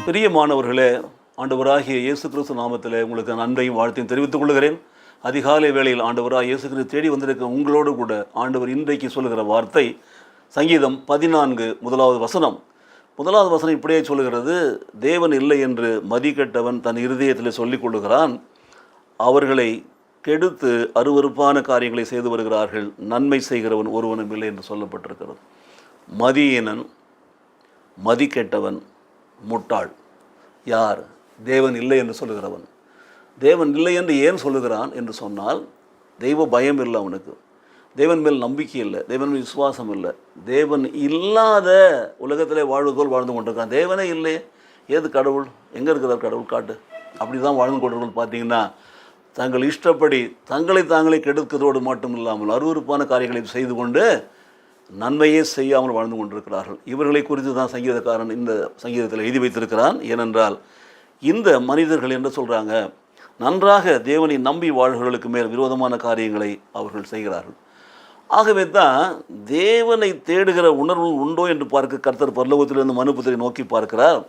பிரியமானவர்களே, ஆண்டவராகிய இயேசு கிறிஸ்து நாமத்தில் உங்களுக்கு நன்றியும் வாழ்த்தையும் தெரிவித்துக் கொள்கிறேன். அதிகாலை வேளையில் ஆண்டவராக இயேசு கிறிஸ்து தேடி வந்திருக்க உங்களோடு கூட ஆண்டவர் இன்றைக்கு சொல்லுகிற வார்த்தை சங்கீதம் 14 முதலாவது வசனம். முதலாவது வசனம் இப்படியே சொல்லுகிறது: தேவன் இல்லை என்று மதிக்கெட்டவன் தன் இருதயத்தில் சொல்லிக் கொள்ளுகிறான், அவர்களை கெடுத்து அருவருப்பான காரியங்களை செய்து வருகிறார்கள், நன்மை செய்கிறவன் ஒருவனும் இல்லை என்று சொல்லப்பட்டிருக்கிறது. மதியீனன், மதிக்கெட்டவன், முட்டாள். யார்? தேவன் இல்லை என்று சொல்லுகிறவன். தேவன் இல்லை என்று ஏன் சொல்லுகிறான் என்று சொன்னால், தெய்வ பயம் இல்லை அவனுக்கு, தேவன் மேல் நம்பிக்கை இல்லை, தேவன் மேல் விசுவாசம் இல்லை, தேவன் இல்லாத உலகத்திலே வாழ்வதோல் வாழ்ந்து கொண்டிருக்கான். தேவனே இல்லை, ஏது கடவுள், எங்கே இருக்கிறார் கடவுள் காட்டு, அப்படி தான் வாழ்ந்து கொண்டிருக்கிறது. பார்த்தீங்கன்னா தங்கள் இஷ்டப்படி தங்களை தாங்களே கெடுக்கிறதோடு மட்டும் இல்லாமல் அருவருப்பான காரியங்களை செய்து கொண்டு நன்மையே செய்யாமல் வாழ்ந்து கொண்டிருக்கிறார்கள். இவர்களை குறித்து தான் சங்கீதக்காரன் இந்த சங்கீதத்தில் எழுதி வைத்திருக்கிறான். ஏனென்றால் இந்த மனிதர்கள் என்ன சொல்கிறாங்க, நன்றாக தேவனை நம்பி வாழ்கிறவர்களுக்கு மேல் விரோதமான காரியங்களை அவர்கள் செய்கிறார்கள். ஆகவே தான் தேவனை தேடுகிற உணர்வு உண்டோ என்று பார்க்க கர்த்தர் பரலோகத்திலிருந்து மனுபுத்திரை நோக்கி பார்க்கிறார்.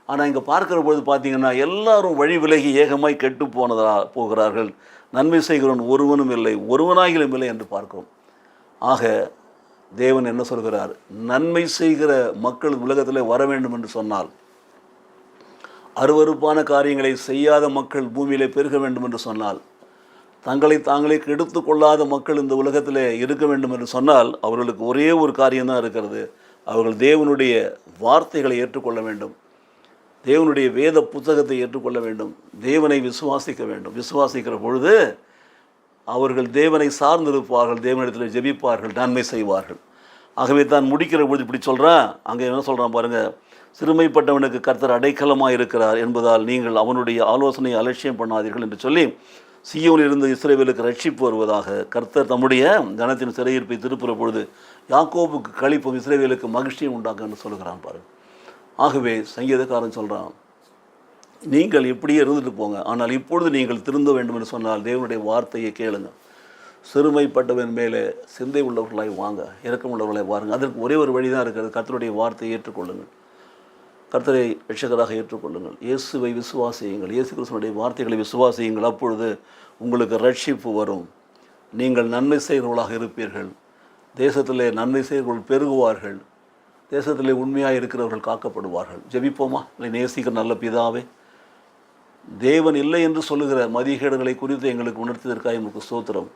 ஆனால் இங்கே பார்க்கிற பொழுது பார்த்தீங்கன்னா எல்லாரும் வழி விலகி ஏகமாய் கெட்டு போகிறார்கள், நன்மை செய்கிறவன் ஒருவனும் இல்லை, ஒருவனாகிலும் இல்லை என்று பார்க்கிறோம். ஆக தேவன் என்ன சொல்கிறார், நன்மை செய்கிற மக்கள் உலகத்தில் வர வேண்டும் என்று சொன்னால், அருவருப்பான காரியங்களை செய்யாத மக்கள் பூமியிலே பெருக வேண்டும் என்று சொன்னால், தங்களை தாங்களே கெடுத்து கொள்ளாத மக்கள் இந்த உலகத்தில் இருக்க வேண்டும் என்று சொன்னால், அவர்களுக்கு ஒரே ஒரு காரியம்தான் இருக்கிறது. அவர்கள் தேவனுடைய வார்த்தைகளை ஏற்றுக்கொள்ள வேண்டும், தேவனுடைய வேத புத்தகத்தை ஏற்றுக்கொள்ள வேண்டும், தேவனை விசுவாசிக்க வேண்டும். விசுவாசிக்கிற பொழுது அவர்கள் தேவனை சார்ந்திருப்பார்கள், தேவனிடத்தில் ஜெபிப்பார்கள், நன்மை செய்வார்கள். ஆகவே தான் முடிக்கிற பொழுது இப்படி சொல்கிறான். அங்கே என்ன சொல்கிறான் பாருங்கள்: சிறுமைப்பட்டவனுக்கு கர்த்தர் அடைக்கலமாக இருக்கிறார் என்பதால் நீங்கள் அவனுடைய ஆலோசனையை அலட்சியம் பண்ணாதீர்கள் என்று சொல்லி, சீயோனில் இருந்து இஸ்ரவேலுக்கு ரட்சிப்பு வருவதாக கர்த்தர் தம்முடைய ஜனத்தின் சிறையிருப்பை திருப்புற பொழுது யாக்கோபுக்கு களிப்பும் இஸ்ரவேலுக்கு மகிழ்ச்சியும் உண்டாக்க என்று சொல்கிறான் பாருங்கள். ஆகவே சங்கீதக்காரன் சொல்கிறான், நீங்கள் இப்படியே இருந்துட்டு போங்க, ஆனால் இப்பொழுது நீங்கள் திருந்த வேண்டும் என்று சொன்னால் தேவனுடைய வார்த்தையை கேளுங்க. சிறுமைப்பட்டவன் மேலே சிந்தை உள்ளவர்களாய் வாங்க, இரக்கம் உள்ளவர்களாய் வாருங்க. அதற்கு ஒரே ஒரு வழி தான் இருக்கிறது, கர்த்தருடைய வார்த்தையை ஏற்றுக்கொள்ளுங்கள், கர்த்தரை ரட்சகராக ஏற்றுக்கொள்ளுங்கள், இயேசுவை விசுவாசியுங்கள், இயேசு கிறிஸ்துவினுடைய வார்த்தைகளை விசுவாசியுங்கள். அப்பொழுது உங்களுக்கு ரட்சிப்பு வரும், நீங்கள் நன்மை செய்கிறவர்களாக இருப்பீர்கள், தேசத்திலே நன்மை செய்கிறவர்கள் பெருகுவார்கள், தேசத்திலே உண்மையாக இருக்கிறவர்கள் காக்கப்படுவார்கள். ஜெபிப்போமா? இல்லை நேசிக்கிற நல்ல பிதாவே, தேவன் இல்லை என்று சொல்லுகிற மதிகேடுகளை குறித்து எங்களுக்கு உணர்த்தியதற்காக எங்களுக்கு ஸ்தோத்திரம்.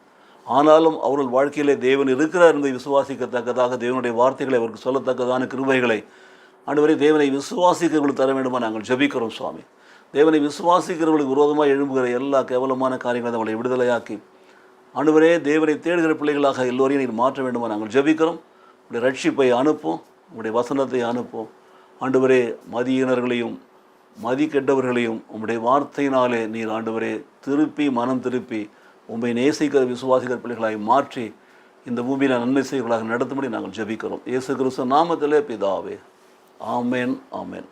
ஆனாலும் அவர்கள் வாழ்க்கையிலே தேவன் இருக்கிறார் என்பதை விசுவாசிக்கத்தக்கதாக தேவனுடைய வார்த்தைகளை அவருக்கு சொல்லத்தக்கதான கிருபைகளை ஆண்டவரே தேவனை விசுவாசிக்கிறவர்களுக்கு தர வேண்டுமா நாங்கள் ஜெபிக்கிறோம் சுவாமி. தேவனை விசுவாசிக்கிறவர்களுக்கு விரோதமாக எழும்புகிற எல்லா கேவலமான காரியங்களை அவளை விடுதலையாக்கி ஆண்டவரே தேவனை தேடுகிற பிள்ளைகளாக எல்லோரையும் நீர் மாற்ற வேண்டுமா நாங்கள் ஜெபிக்கிறோம். உடைய ரட்சிப்பை அனுப்பும், உடைய வசனத்தை அனுப்பும். ஆண்டவரே மதியினர்களையும் மதி கெட்டவர்களையும் உம்முடைய வார்த்தையினாலே நீர் ஆண்டவரே திருப்பி மனம் திருப்பி உம்மை நேசிக்கிற விசுவாசிக்கிற பிள்ளைகளாய் மாற்றி இந்த பூமியில் நன்மை செய்வர்களாக நடத்தும்படி நாங்கள் ஜெபிக்கிறோம். இயேசு கிறிஸ்து நாமத்திலே பிதாவே, ஆமேன், ஆமேன்.